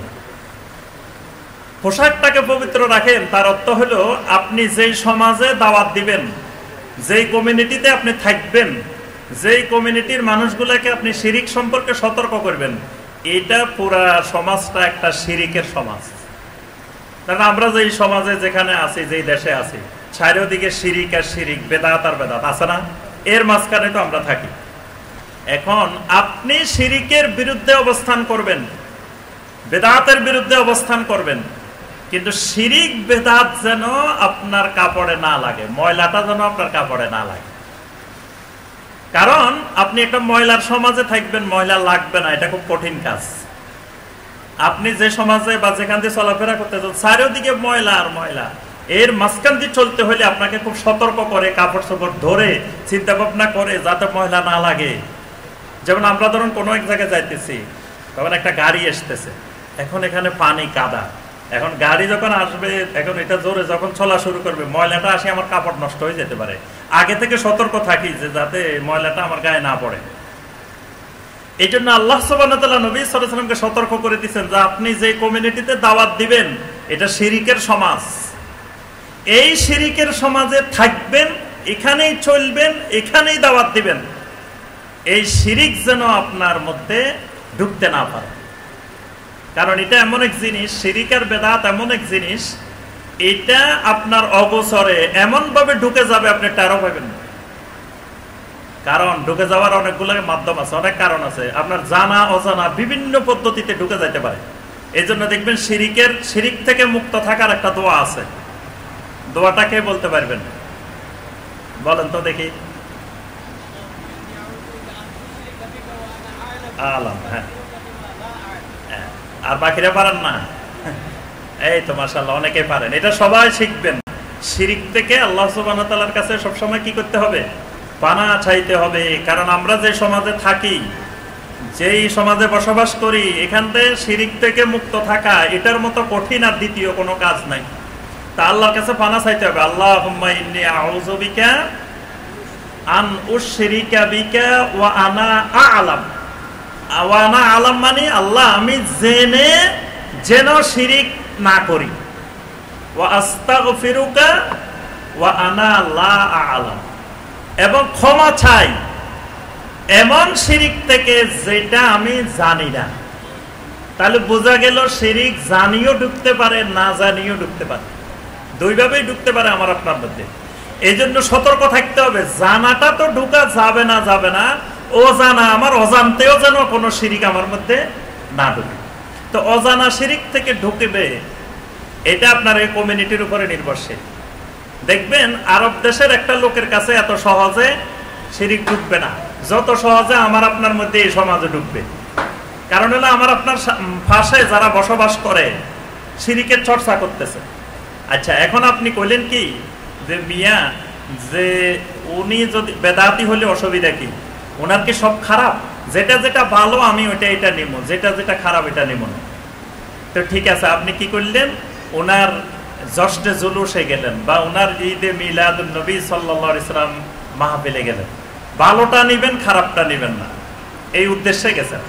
পোশাকটাকে পবিত্র রাখেন তার অর্থ হলো আপনি যেই সমাজে দাওয়াত দিবেন, যেই কমিউনিটিতে আপনি থাকবেন, যেই কমিউনিটির মানুষগুলোকে আপনি শিরিক সম্পর্কে সতর্ক করবেন, এটা পুরা সমাজটা একটা শিরিকের সমাজ। কারণ আমরা যেই সমাজে যেখানে আছি, যেই দেশে আছি, চারিদিকে শিরিক আর শিরিক, বেদাত আর বেদাত আছে না? এর মাঝখানে তো আমরা থাকি। এখন আপনি শিরিকের বিরুদ্ধে অবস্থান করবেন, বেদাতের বিরুদ্ধে অবস্থান করবেন, কিন্তু শিরিক বেদাত যেন আপনার কাপড়ে না লাগে, ময়লাটা যেন আপনার কাপড়ে না লাগে। কারণ আপনি একটা ময়লার সমাজে থাকবেন, ময়লা লাগবে না, এটা খুব কঠিন কাজ। আপনি যে সমাজে বা যেখান দিয়ে চলাফেরা করতে চান, চারিদিকে ময়লা আর ময়লা, এর মাঝখান দিয়ে চলতে হলে আপনাকে খুব সতর্ক করে কাপড় চোপড় ধরে চিন্তা ভাবনা করে যাতে ময়লা না লাগে। যেমন আমরা ধরুন কোনো এক জায়গায় যাইতেছি, তখন একটা গাড়ি আসতেছে, এখন এখানে পানি কাদা, এখন গাড়ি যখন আসবে, এখন এটা জোরে যখন চলা শুরু করবে, ময়লাটা আসে আমার কাপড় নষ্ট হয়ে যেতে পারে। আগে থেকে সতর্ক থাকি যে যাতে ময়লাটা আমার গায়ে না পড়ে। এই জন্য আল্লাহ সুবহানাহু ওয়া তাআলা নবী সাল্লাল্লাহু আলাইহি ওয়াসাল্লামকে সতর্ক করে দিয়েছেন যে আপনি যে কমিউনিটিতে দাওয়াত দিবেন, এটা শিরিকের সমাজ, এই শিরিকের সমাজে থাকবেন, এখানেই চলবেন, এখানেই দাওয়াত দিবেন। এই শিরিক যেন আপনার মধ্যে ঢুকতে না পারে। কারণ এটা এমন এক জিনিস, শিরিক আর বেদাত এমন এক জিনিস, এটা আপনার অগোচরে এমন ভাবে ঢুকে যাবে আপনি টেরও পাবেন না। কারণ ঢুকে যাওয়ার অনেকগুলো মাধ্যম আছে, অনেক কারণ আছে, আপনার জানা অজানা বিভিন্ন পদ্ধতিতে ঢুকে যাইতে পারে। এই জন্য দেখবেন শিরিক থেকে মুক্ত থাকার একটা দোয়া আছে। দোয়াটা কে বলতে পারবেন? বলেন তো দেখি। আলাম, হ্যাঁ। আর বাকিরা পারেন না? এই তো মাশাআল্লাহ, অনেকে পারেন। এটা সবাই শিখবেন। শিরিক থেকে আল্লাহ সুবহানাহু ওয়া তাআলার কাছে সবসময় কি করতে হবে? পানা চাইতে হবে। কারণ আমরা যে সমাজে থাকি, যেই সমাজে বসবাস করি, এখান থেকে শিরিক থেকে মুক্ত থাকা এটার মতো কঠিন আর দ্বিতীয় কোনো কাজ নাই। তা আল্লাহর কাছে পানা চাইতে হবে। আল্লাহুম্মা ইন্নী আউযু বিকা আন উশরিকা বিকা ওয়া আনা আ'লাম। ওয়া আনা আ'লাম মানে আল্লাহ আমি জেনে যেন শিরিক না করি। ওয়া আস্তাগফিরুকা ওয়া আনা লা আ'লাম, এবং ক্ষমা চাই এমন শিরিক থেকে যেটা আমি জানি না। তাহলে বোঝা গেল শিরিক জানিও ঢুকতে পারে, না জানিও ঢুকতে পারে, দুইভাবেই ঢুকতে পারে আমার আপনার মধ্যে। এই জন্য সতর্ক থাকতে হবে। জানাটা তো ঢুকা যাবে না, ও জানা আমার অজান্তেও যেন কোনো শিরিক আমার মধ্যে না ঢুকে। তো অজানা শিরিক থেকে ঢুকবে, এটা আপনার এই কমিউনিটির উপরে নির্ভরশীল। দেখবেন আরব দেশের একটা লোকের কাছে এত সহজে শিরিক ঢুকবে না যত সহজে আমার আপনার মধ্যে এই সমাজে ঢুকবে। কারণ হলো আমার আপনার ভাষায় যারা বসবাস করে শিরিকের চর্চা করতেছে। আচ্ছা, এখন আপনি কইলেন কি যে মিয়া যে উনি যদি বেদাতি হলে অসুবিধা কি? ওনার কি সব খারাপ? যেটা যেটা ভালো আমি ওইটা এটা নেব, যেটা যেটা খারাপ এটা নেব না। তো ঠিক আছে, আপনি কি করলেন? ওনার জশ্নে জুলুসে গেলেন বা ওনার ঈদে মিলাদুন নবী সাল্লাল্লাহু আলাইহি সাল্লাম মাহফিলে গেলেন। ভালোটা নেবেন, খারাপটা নেবেন না, এই উদ্দেশ্যে গেছেন।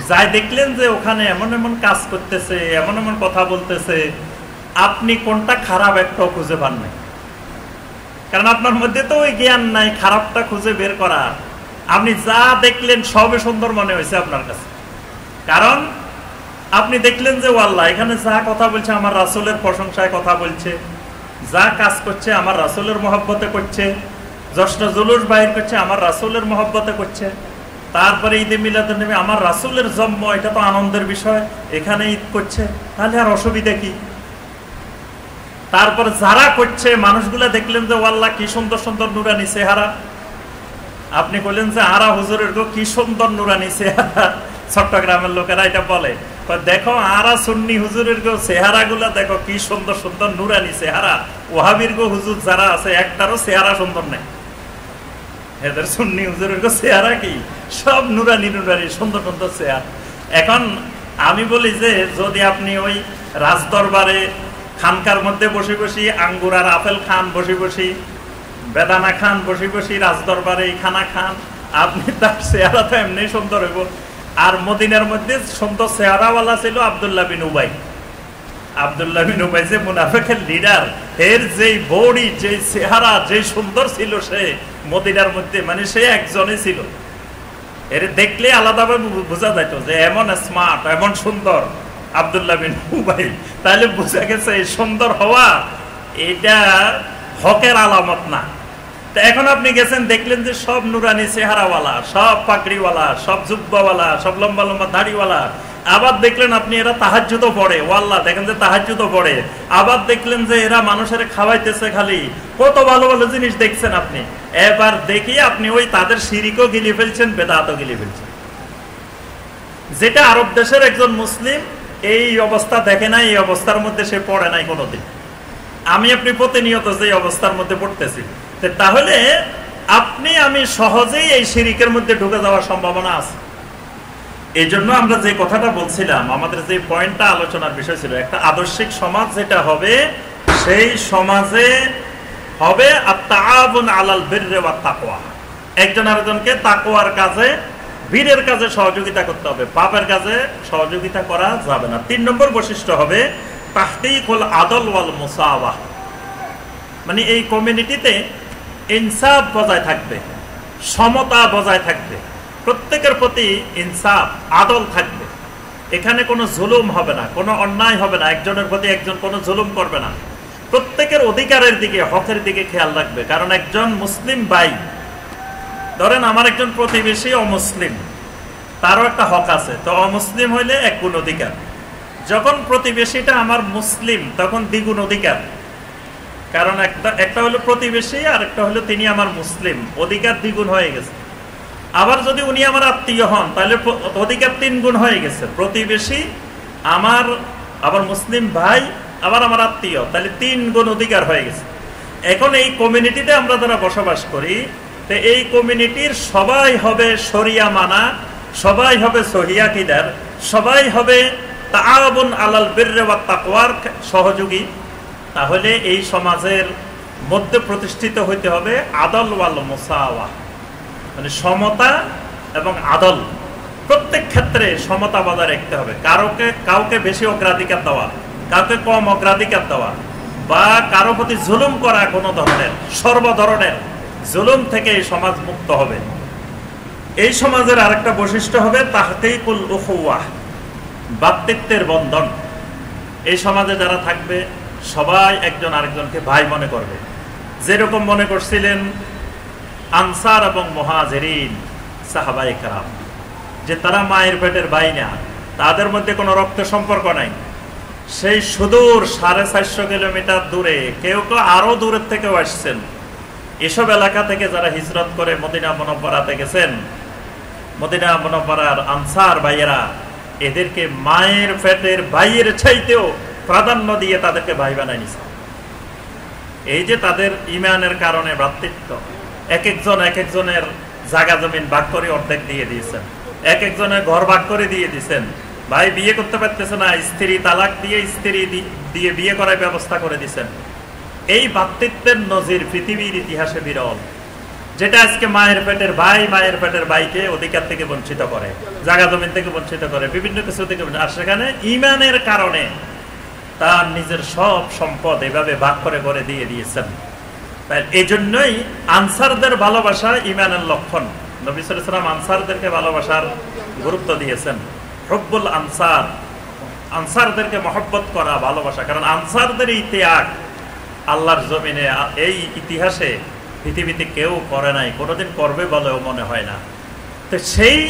যাই দেখলেন যে ওখানে এমন এমন কাজ করতেছে, এমন এমন কথা বলতেছে, আপনি কোনটা খারাপ একটাও খুঁজে পান নাই। কারণ আপনার মধ্যে তো ওই জ্ঞান নাই খারাপটা খুঁজে বের করা। আপনি যা দেখলেন সবে সুন্দর মনে হয়েছে আপনার কাছে, কারণ আপনি দেখলেন যে আল্লাহ এখানে যা কথা বলছে আমার রাসূলের প্রশংসায় কথা বলছে, যা কাজ করছে আমার রাসূলের মহব্বতে করছে, জশ্ন জুলুস বাহির করছে আমার রাসূলের মহব্বতে করছে। তারপরে ঈদে মিলাদুন নবী আমার রাসূলের জন্ম, এটা তো আনন্দের বিষয়, এখানে ঈদ করছে, তাহলে আর অসুবিধা কি? তারপর যারা করছে মানুষগুলা দেখলেন যে আল্লাহ কি সুন্দর সুন্দর নুরানি চেহারা। আপনি বললেন যে আরা হুজুরের গো কি সুন্দর নুরানি চেহারা, চট্টগ্রামের লোকেরা এটা বলে, দেখো আরা সুন্নি হুজুরের গো চেহারা গুলা দেখো কি সুন্দর সুন্দর নুরানি চেহারা, ওহাবির গো হুজুর যারা আছে একটারও চেহারা সুন্দর নেই, এদের সুন্নি হুজুরের গো চেহারা কি সব নুরানি নুরানি সুন্দর সুন্দর চেহারা। এখন আমি বলি যে যদি আপনি ওই রাজদরবারে খানকার মধ্যে বসে বসে আঙ্গুর আর আপেল খান, বসে বসে বেদানা খান, বসে বসে রাজদরবারে খানা খান, আপনি তার চেহারা তো এমনি সুন্দর হইব। আর মদিনার মধ্যে সুন্দর চেহারাওয়ালা ছিল আব্দুল্লাহ বিন উবাই। আব্দুল্লাহ বিন উবাই যে মুনাফিকের লিডার, এর যেই বডি, যে চেহারা, যে সুন্দর ছিল সে মদিনার মধ্যে, মানে সে একজনই ছিল। এর দেখলে আলাদাভাবে বোঝা যেত যে এমন স্মার্ট, এমন সুন্দর আব্দুল্লাহ বিন উবাই। তাহলে বোঝা গেছে এই সুন্দর হওয়া এটা হকের আলামত না। তো এখন আপনি গেছেন দেখলেন যে সব নুরানি চেহারাওয়ালা, সব পাগড়িওয়ালা, সব জুব্বাওয়ালা, সব লম্বা লম্বা দাড়িওয়ালা। আবার দেখলেন আপনি এরা তাহাজ্জুদও পড়ে, ওয়াল্লাহ দেখেন যে তাহাজ্জুদও পড়ে। আবার দেখলেন যে এরা মানুষের খাওয়াইতেছে, খালি কত ভালো ভালো জিনিস দেখছেন আপনি। এবার দেখি আপনি ওই তাদের শিরিকও গিলে ফেলছেন, বেদাতও গিলে ফেলছেন, যেটা আরব দেশের একজন মুসলিম এই অবস্থা দেখে নাই, এই অবস্থার মধ্যে সে পড়ে নাই কোনোদিন। আমি আপনি প্রতিনিয়ত যে অবস্থার মধ্যে পড়তেছি, তাহলে আপনি আমি সহজেই এই শিরিকের মধ্যে ঢুকে যাওয়ার সম্ভাবনা আছে। এই জন্য আমরা যে কথাটা বলছিলাম, আমাদের যে পয়েন্টটা আলোচনার বিষয় ছিল, একটা আদর্শিক সমাজ যেটা হবে, সেই সমাজে হবে আত-তাআবুন আলাল বিররি ওয়াত তাকওয়া, একজন আরেকজনকে তাকওয়ার কাজে, বীরের কাজে সহযোগিতা করতে হবে, পাপের কাজে সহযোগিতা করা যাবে না। 3 নম্বর বৈশিষ্ট্য হবে তাহকিকুল আদল ওয়াল মুসাওয়াহ, মানে এই কমিউনিটিতে ইনসাফ বজায় থাকবে, সমতা বজায় থাকবে, প্রত্যেকের প্রতি ইনসাফ আদল থাকবে। এখানে কোনো জুলুম হবে না, কোনো অন্যায় হবে না, একজনের প্রতি একজন কোনো জুলুম করবে না, প্রত্যেকের অধিকারের দিকে, হকের দিকে খেয়াল রাখবে। কারণ একজন মুসলিম ভাই, ধরেন আমার একজন প্রতিবেশী অমুসলিম, তারও একটা হক আছে, তো অমুসলিম হইলে এক গুণ অধিকার, যখন প্রতিবেশীটা আমার মুসলিম তখন দ্বিগুণ অধিকার। কারণ একটা হলো প্রতিবেশী আর একটা হলো তিনি আমার মুসলিম, অধিকার দ্বিগুণ হয়ে গেছে। আবার যদি উনি আমার আত্মীয় হন তাহলে অধিকার 3 গুণ হয়ে গেছে, প্রতিবেশী আমার, আবার মুসলিম ভাই, আবার আমার আত্মীয়, তাহলে 3 গুণ অধিকার হয়ে গেছে। এখন এই কমিউনিটিতে আমরা যারা বসবাস করি, তো এই কমিউনিটির সবাই হবে শরিয়া মানা, সবাই হবে সহিহ আকীদার, সবাই হবে তাআবুন আলাল বিররি ওয়াত তাকওয়ার সহযোগী। তাহলে এই সমাজের মধ্যে প্রতিষ্ঠিত হইতে হবে আদল ওয়াল মুসাওয়াহ, মানে সমতা এবং আদল, প্রত্যেক ক্ষেত্রে সমতা বজায় রাখতে হবে। কাউকে বেশি অগ্রাধিকার দেওয়া, কাউকে কম অগ্রাধিকার দেওয়া, বা কারো প্রতি জুলুম করা, কোনো ধরনের সর্ব ধরনের জুলুম থেকে এই সমাজ মুক্ত হবে। এই সমাজের আরেকটা বৈশিষ্ট্য হবে তাহকিকুল উখুওয়াহ, ভ্রাতৃত্বের বন্ধন। এই সমাজে যারা থাকবে সবাই একজন আরেকজনকে ভাই মনে করবে, যেরকম মনে করছিলেন আনসার এবং মুহাজিরিন সাহাবায়ে কেরাম, যে তারা মায়ের পেটের ভাই না, তাদের মধ্যে কোনো রক্ত সম্পর্ক নাই। সেই সুদূর 450 কিলোমিটার দূরে, কেউ কেউ আরো দূরের থেকেও আসছেন, এসব এলাকা থেকে যারা হিজরত করে মদিনা মুনাওয়ারাতে গেছেন, মদিনা মুনাওয়ারার আনসার ভাইয়েরা এদেরকে মায়ের পেটের ভাইয়ের চাইতেও প্রাধান্য দিয়ে তাদেরকে ভাই বানায় নিছে। এই যে তাদের ইমানের কারণে ভ্রাতৃত্ব, এক একজনের জায়গা জমিন ভাগ করে অর্ধেক দিয়ে দিয়েছেন, এক একজনের ঘর ভাগ করে দিয়ে দিয়েছেন, ভাই বিয়ে করতে পারতেছে না, স্ত্রী তালাক দিয়ে স্ত্রী দিয়ে বিয়ে করার ব্যবস্থা করে দিয়েছেন। এই ভ্রাতৃত্বের নজির পৃথিবীর ইতিহাসে বিরল, যেটা আজকে মায়ের পেটের ভাই মায়ের পেটের ভাইকে অধিকার থেকে বঞ্চিত করে, জায়গা জমিন থেকে বঞ্চিত করে, বিভিন্ন কিছু থেকে। আর সেখানে ইমানের কারণে তার নিজের সব সম্পদ এভাবে ভাগ করে করে দিয়ে দিয়েছেন। তাই এই জন্যই আনসারদের ভালোবাসা ঈমানের লক্ষণ। নবী সাল্লাল্লাহু আলাইহি ওয়াসাল্লাম আনসারদেরকে ভালোবাসার গুরুত্ব দিয়েছেন। হুব্বুল আনসার, আনসারদেরকে মহব্বত করা, ভালোবাসা। কারণ আনসারদের এই ত্যাগ আল্লাহর জমিনে, এই ইতিহাসে পৃথিবীতে কেউ করে নাই, কোনোদিন করবে বলেও মনে হয় না। তো সেই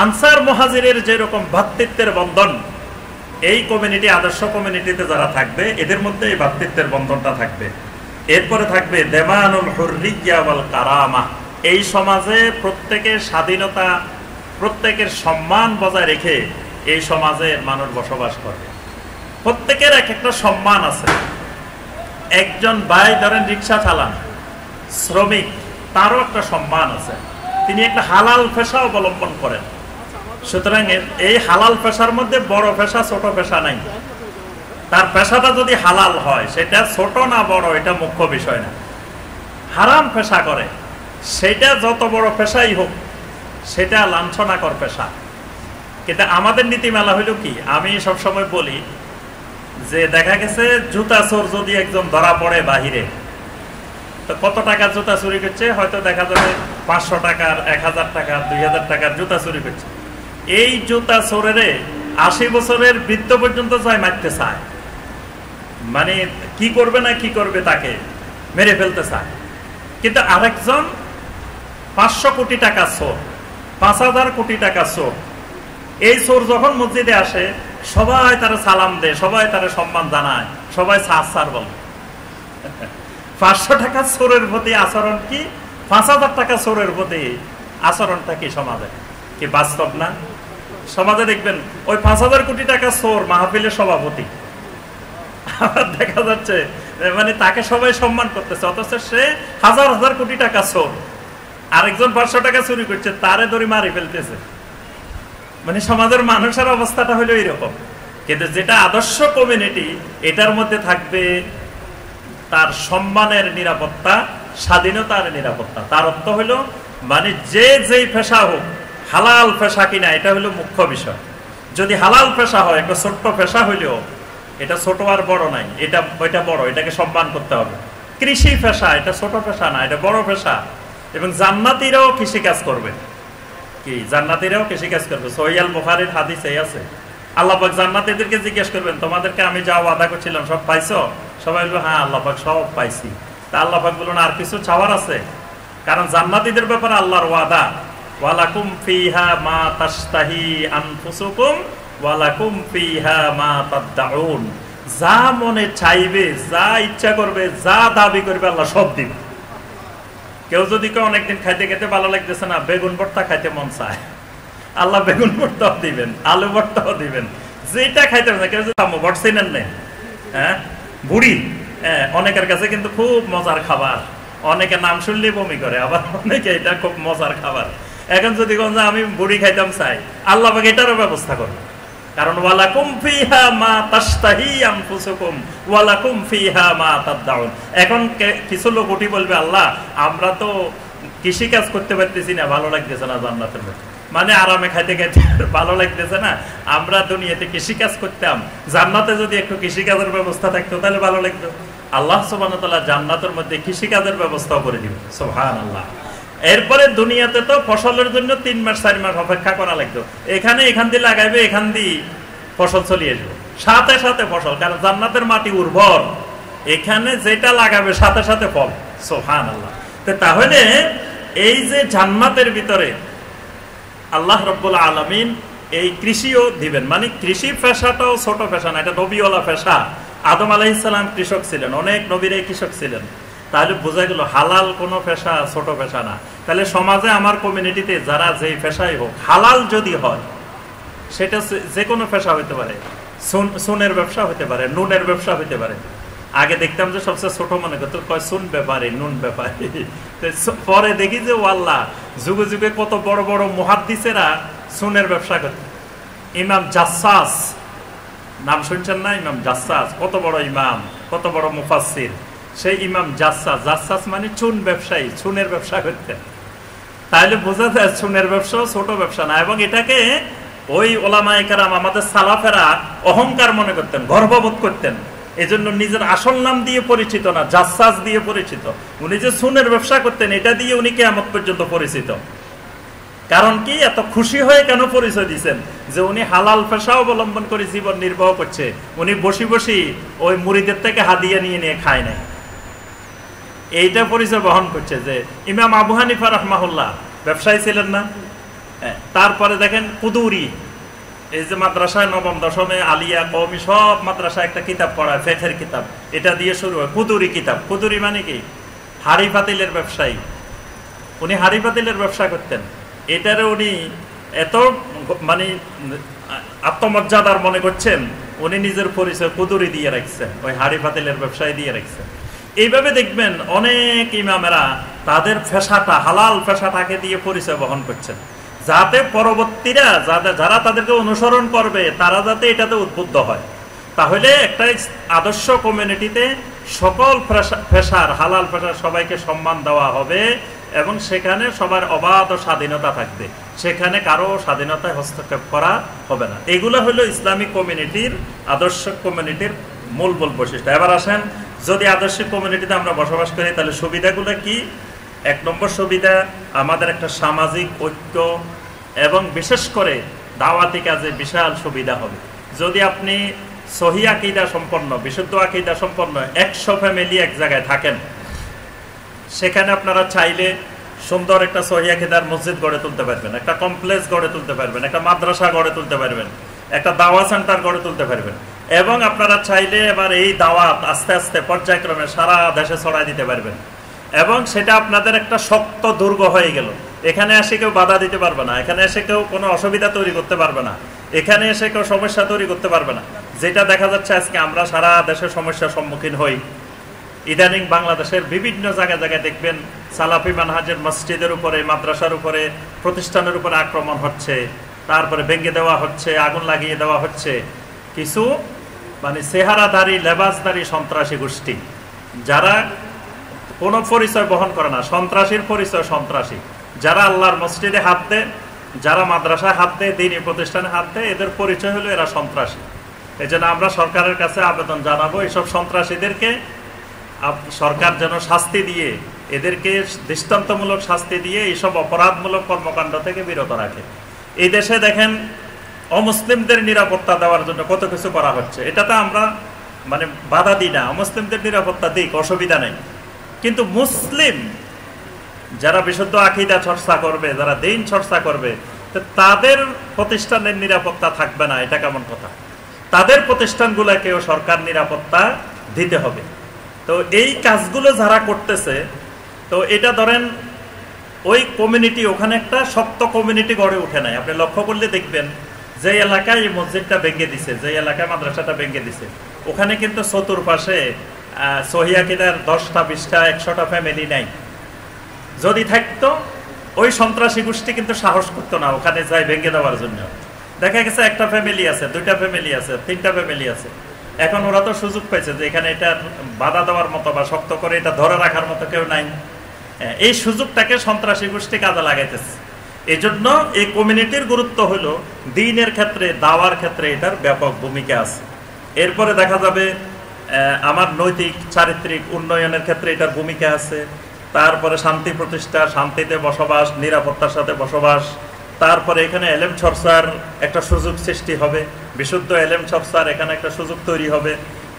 আনসার মুহাজিরের যেরকম ভ্রাতৃত্বের বন্ধন, এই কমিউনিটি, আদর্শ কমিউনিটিতে যারা থাকবে এদের মধ্যে এই ভ্রাতৃত্বের বন্ধনটা থাকবে। এরপরে থাকবে দেমানুল হুররিয়্যা ওয়াল কারামা। এই সমাজে প্রত্যেকের স্বাধীনতা, প্রত্যেকের সম্মান বজায় রেখে এই সমাজে মানুষ বসবাস করবে। প্রত্যেকের এক একটা সম্মান আছে। একজন ভাই ধরেন রিক্সা চালান, শ্রমিক, তারও একটা সম্মান আছে। তিনি একটা হালাল পেশা অবলম্বন করেন। সুতরাং এই হালাল পেশার মধ্যে বড় পেশা ছোট পেশা নাই। তার পেশাটা যদি হালাল হয়, সেটা ছোট না বড় এটা মুখ্য বিষয় না। হারাম পেশা করে, সেটা যত বড় পেশাই হোক, সেটা লাঞ্ছনাকর পেশা। কিন্তু আমাদের নীতিমালা হইল কি, আমি সবসময় বলি যে দেখা গেছে জুতা চোর যদি একজন ধরা পড়ে বাহিরে, তো কত টাকার জুতা চুরি করছে, হয়তো দেখা যাবে 500 টাকার, 1000 টাকার, 2000 টাকার জুতা চুরি করছে। এই জুতা চোরের 80 বছরের বৃদ্ধ পর্যন্ত যায় মারতে চায়, মানে কি করবে না কি করবে তাকে মেরে ফেলতে চায়। কিন্তু আরেকজন 500 কোটি টাকা চোর, 5000 কোটি টাকা চোর, এই চোর যখন মসজিদে আসে সবাই তারা সালাম দেয়, সবাই তারা সম্মান জানায়, সবাই সার সার বলে। 500 টাকা চোরের প্রতি আচরণ কি, 5000 টাকা চোরের প্রতি আচরণটা কি সমাজে কি বাস্তব না? সমাজে দেখবেন ওই 5000 কোটি টাকা চোর মাহফিলের সভাপতি, আবার দেখা যাচ্ছে মানে তাকে সবাই সম্মান করতেছে, অথচ সে হাজার হাজার কোটি টাকা চোর। আরেকজন 500 টাকা চুরি করছে, তারে ধরে মারি ফেলতেছে। মানে সমাজের মানুষের অবস্থাটা হলো এইরকম। কিন্তু যেটা আদর্শ কমিউনিটি, এটার মধ্যে থাকবে তার সম্মানের নিরাপত্তা, স্বাধীনতার নিরাপত্তা। তার অর্থ হলো মানে যে যেই পেশা হোক, হালাল পেশা কিনা এটা হলো মুখ্য বিষয়। যদি হালাল পেশা হয়, একটা ছোট্ট পেশা হইলেও এটা ছোট আর বড় নাই, এটা ওইটা বড়, এটাকে সম্মান করতে হবে। কৃষি পেশা, এটা ছোট পেশা না, এটা বড় পেশা। এবং জান্নাতীরাও কৃষি কাজ করবে, কি জান্নাতীরাও কৃষি কাজ করবে। সহিহ বুখারীর হাদিসে আছে, আল্লাহ পাক জান্নাতীদেরকে জিজ্ঞেস করবেন, তোমাদেরকে আমি যা ওয়াদা করছিলাম সব পাইছো? সবাই বলবে হ্যাঁ আল্লাহ পাক সব পাইছি। তা আল্লাহ পাক বলুন আর কিছু চাওয়ার আছে? কারণ জান্নাতীদের ব্যাপারে আল্লাহর ওয়াদা, ওয়ালাকুম ফিহা মা তাশতাহি আনফুসুকুম ওয়ালাকুম ফিহা মা তাদউন। যা মনে চাইবে, যা ইচ্ছা করবে, যা দাবি করবে আল্লাহ সব দিবে। কেউ যদি অনেকদিন খাইতে খেতে ভালো লাগতেছে না, বেগুন ভর্তা খাইতে মন চায়, আল্লাহ বেগুন ভর্তাও দিবেন, আলু ভর্তাও দিবেন, যেটা খাইতে মন চায়। কেউ যদি ভর্তা চিনেন নেই, হ্যাঁ বুড়ি, অনেকের কাছে কিন্তু খুব মজার খাবার, অনেকে নাম শুনলে বমি করে, আবার অনেকে এটা খুব মজার খাবার। এখন যদি কোন আমি বুড়ি খাইতাম চাই, আল্লাহ পাক এটারও ব্যবস্থা করবে। কারণ ওয়ালাকুম ফিহা মা তাশতাহি আনফুসুকুম ওয়ালাকুম ফিহা মা তাদউন। এখন কিছু লোক উঠি বলবে, আল্লাহ আমরা তো কৃষি কাজ করতে পারতেছি না, ভালো লাগতেছে না জান্নাতের মধ্যে, মানে আরামে খাইতে খাইতে ভালো লাগতেছে না, আমরা দুনিয়াতে কৃষি কাজ করতাম, জান্নাতে যদি একটু কৃষি কাজের ব্যবস্থা থাকতো তাহলে ভালো লাগতো। আল্লাহ সুবহানাহু ওয়া তাআলা জান্নাতের মধ্যে কৃষি কাজের ব্যবস্থাও করে দিবেন, সুবহানাল্লাহ। এরপরে দুনিয়াতে তো ফসলের জন্য 3 মাস 4 মাস অপেক্ষা করা লাগতো, এখানে এখান দিয়ে লাগাইবে, এখান দিয়ে ফসল চলে আসবে, সাথে সাথে ফসল। কারণ জান্নাতের মাটি উর্বর, এখানে যেটা লাগাবে সাথে সাথে ফল, সুবহানাল্লাহ। তাহলে এই যে জান্নাতের ভিতরে আল্লাহ রাব্বুল আলামিন এই কৃষিও দিবেন, মানে কৃষি পেশাটাও ছোট পেশা না, এটা নবীওয়ালা পেশা। আদম আলাইহিস সালাম কৃষক ছিলেন, অনেক নবীরাই কৃষক ছিলেন। তাহলে বোঝা গেল হালাল কোনো পেশা ছোট পেশা না। তাহলে সমাজে আমার কমিউনিটিতে যারা যেই পেশাই হোক, হালাল যদি হয়, সেটা যে কোনো পেশা হইতে পারে, সুনের ব্যবসা হইতে পারে, নুনের ব্যবসা হইতে পারে। আগে দেখতাম যে সবচেয়ে ছোট মনে করতো, কয় সুন ব্যাপারে, নুন ব্যাপারে। পরে দেখি যে আল্লাহ যুগে যুগে কত বড় বড় মুহাদ্দিসেরা সুনের ব্যবসা করত। ইমাম জাসসাস নাম শুনছেন না? ইমাম জাসসাস কত বড় ইমাম, কত বড় মুফাসসির। সেই ইমাম জাসসাস, জাসসাস মানে চুন ব্যবসায়ী, চুনের ব্যবসা করতেন। তাহলে বোঝা যায় চুনের ব্যবসাও ছোট ব্যবসা না। এবং এটাকে ওই ওলামায়ে কেরাম, আমাদের সালাফেরা অহংকার মনে করতেন, গর্ববোধ করতেন এজন্য নিজের আসল নাম দিয়ে পরিচিত না, জাসাস দিয়ে পরিচিত। উনি যে সুনের ব্যবসা করতেন এটা দিয়ে উনি কিয়ামত পর্যন্ত পরিচিত। কারণ কি, এত খুশি হয়ে কেন পরিচয় দিচ্ছেন যে উনি হালাল পেশা অবলম্বন করে জীবন নির্বাহ করছে, উনি বসি বসি ওই মুরিদের থেকে হাদিয়া নিয়ে নিয়ে খায় নাই, এইটা পরিচয় বহন করছে। যে ইমাম আবু হানিফা রাহমাহুল্লাহ ব্যবসায়ী ছিলেন না? তারপরে দেখেন কুদুরি, এই যে মাদ্রাসায় নবম দশমে আলিয়া কওমি সব মাদ্রাসায় একটা কিতাব পড়ায়, ফিকহের কিতাব, এটা দিয়ে শুরু হয় কুদুরি কিতাব। কুদুরি মানে কি? হাড়ি পাতিলের ব্যবসায়ী। উনি হাড়ি পাতিলের ব্যবসা করতেন। এটারে উনি এত মানে আত্মমর্যাদার মনে করছেন, উনি নিজের পরিচয় কুদুরি দিয়ে রাখছেন, ওই হাড়ি পাতিলের ব্যবসায়ী দিয়ে রাখছেন। এইভাবে দেখবেন অনেক ইমামেরা তাদের পেশাটা, হালাল পেশাটাকে দিয়ে পরিচয় বহন করছেন, যাতে পরবর্তীরা যারা তাদেরকে অনুসরণ করবে তারা যাতে এটাতে উদ্বুদ্ধ হয়। তাহলে একটা আদর্শ কমিউনিটিতে সকল পেশার, হালাল পেশার সবাইকে সম্মান দেওয়া হবে এবং সেখানে সবার অবাধ স্বাধীনতা থাকবে, সেখানে কারো স্বাধীনতায় হস্তক্ষেপ করা হবে না। এগুলো হলো ইসলামিক কমিউনিটির, আদর্শ কমিউনিটির মূল বৈশিষ্ট্য। এবার আসেন, যদি আদর্শ কমিউনিটিতে আমরা বসবাস করি তাহলে সুবিধাগুলো কি? 1 নম্বর সুবিধা, আমাদের একটা সামাজিক ঐক্য এবং বিশেষ করে দাওয়াতি কাজে বিশাল সুবিধা হবে। যদি আপনি সহি আকীদা সম্পন্ন, বিশুদ্ধ আকীদা সম্পন্ন 100 ফ্যামিলি এক জায়গায় থাকেন, সেখানে আপনারা চাইলে সুন্দর একটা সহি আকীদার মসজিদ গড়ে তুলতে পারবেন, একটা কমপ্লেক্স গড়ে তুলতে পারবেন, একটা মাদ্রাসা গড়ে তুলতে পারবেন, একটা দাওয়া সেন্টার গড়ে তুলতে পারবেন। এবং আপনারা চাইলে এবার এই দাওয়াত আস্তে আস্তে পর্যায়ক্রমে সারা দেশে ছড়াই দিতে পারবেন। এবং সেটা আপনাদের একটা শক্ত দুর্গ হয়ে গেল। এখানে এসে কেউ বাধা দিতে পারবে না, এখানে এসে কেউ কোনো অসুবিধা তৈরি করতে পারবে না, এখানে এসে কেউ সমস্যা তৈরি করতে পারবে না। যেটা দেখা যাচ্ছে আজকে আমরা সারা দেশে সমস্যার সম্মুখীন হই। ইদানিং বাংলাদেশের বিভিন্ন জায়গায় জায়গায় দেখবেন সালাফি মানহাজের মসজিদের উপরে, মাদ্রাসার উপরে, প্রতিষ্ঠানের উপরে আক্রমণ হচ্ছে, তারপরে ভেঙে দেওয়া হচ্ছে, আগুন লাগিয়ে দেওয়া হচ্ছে। কিছু মানে চেহারাধারী, লেবাসধারী সন্ত্রাসী গোষ্ঠী, যারা কোনো পরিচয় বহন করে না, সন্ত্রাসীর পরিচয় সন্ত্রাসী, যারা আল্লাহর মসজিদে হাত দেয়, যারা মাদ্রাসায় হাত দেয়, দ্বীনি প্রতিষ্ঠানে হাত দেয়, এদের পরিচয় হলো এরা সন্ত্রাসী। এই জন্য আমরা সরকারের কাছে আবেদন জানাবো, এইসব সন্ত্রাসীদেরকে সরকার যেন শাস্তি দিয়ে, এদেরকে দৃষ্টান্তমূলক শাস্তি দিয়ে এইসব অপরাধমূলক কর্মকাণ্ড থেকে বিরত রাখে। এই দেশে দেখেন অমুসলিমদের নিরাপত্তা দেওয়ার জন্য কত কিছু করা হচ্ছে, এটাতে আমরা মানে বাধা দিই না, অমুসলিমদের নিরাপত্তা দিক, অসুবিধা নেই। কিন্তু মুসলিম যারা বিশুদ্ধ আকীদা চর্চা করবে, যারা দ্বীন চর্চা করবে, তাদের প্রতিষ্ঠানের নিরাপত্তা থাকবে না, এটা কেমন কথা? তাদের প্রতিষ্ঠানগুলোকেও সরকার নিরাপত্তা দিতে হবে। তো এই কাজগুলো যারা করতেছে, তো এটা ধরেন ওই কমিউনিটি, ওখানে একটা শক্ত কমিউনিটি গড়ে উঠে নাই। আপনি লক্ষ্য করলে দেখবেন যে এলাকায় এই মসজিদটা ভেঙে দিছে, যে এলাকায় মাদ্রাসাটা ভেঙে দিছে, ওখানে কিন্তু চতুর্পাশে সহিহ আকীদার 10টা 20টা 100টা ফ্যামিলি নাই। যদি থাকতো ওই সন্ত্রাসী গোষ্ঠী কিন্তু সাহস করতো না ওখানে যাই ভেঙে দেওয়ার জন্য। দেখা গেছে একটা ফ্যামিলি আছে, 2টা ফ্যামিলি আছে, 3টা ফ্যামিলি আছে। এখন ওরা তো সুযোগ পাইছে যে এখানে এটা বাধা দেওয়ার মতো বা শক্ত করে এটা ধরে রাখার মতো কেউ নাই। এই সুযোগটাকে সন্ত্রাসী গোষ্ঠী কাজে লাগাইতেছে। এই জন্য এই কমিউনিটির গুরুত্ব হলো দ্বীনের ক্ষেত্রে, দাওয়ার ক্ষেত্রে এটার ব্যাপক ভূমিকা আছে। এরপরে দেখা যাবে আমার নৈতিক চারিত্রিক উন্নয়নের ক্ষেত্রে এটার ভূমিকা আছে। তারপরে শান্তি প্রতিষ্ঠা, শান্তিতে বসবাস, নিরাপত্তার সাথে বসবাস। তারপরে এখানে এলেম চর্চার একটা সুযোগ সৃষ্টি হবে, বিশুদ্ধ এলেম চর্চার এখানে একটা সুযোগ তৈরি হবে।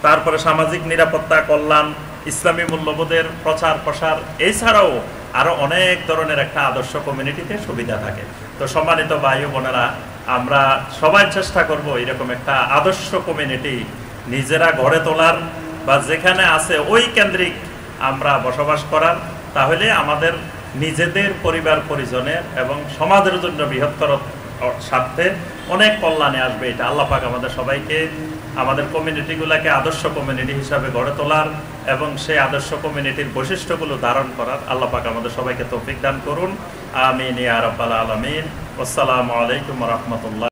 তারপরে সামাজিক নিরাপত্তা, কল্যাণ, ইসলামী মূল্যবোধের প্রচার প্রসার, এছাড়াও আরো অনেক ধরনের একটা আদর্শ কমিউনিটিতে সুবিধা থাকে। তো সম্মানিত ভাই ও বোনেরা, আমরা সবাই চেষ্টা করব এরকম একটা আদর্শ কমিউনিটি নিজেরা গড়ে তোলার, বা যেখানে আছে ওই কেন্দ্রিক আমরা বসবাস করার। তাহলে আমাদের নিজেদের পরিবার পরিজনের এবং সমাজের জন্য বৃহত্তর স্বার্থে অনেক কল্যাণে আসবে। এটা আল্লাহ পাক আমাদের সবাইকে, আমাদের কমিউনিটিগুলোকে আদর্শ কমিউনিটি হিসাবে গড়ে তোলার এবং সেই আদর্শ কমিউনিটির বৈশিষ্ট্যগুলো ধারণ করার আল্লাহ পাক আমাদের সবাইকে তৌফিক দান করুন। আমিন ইয়া রাব্বাল আলামিন। আসসালামু আলাইকুম ওয়া রাহমাতুল্লাহ।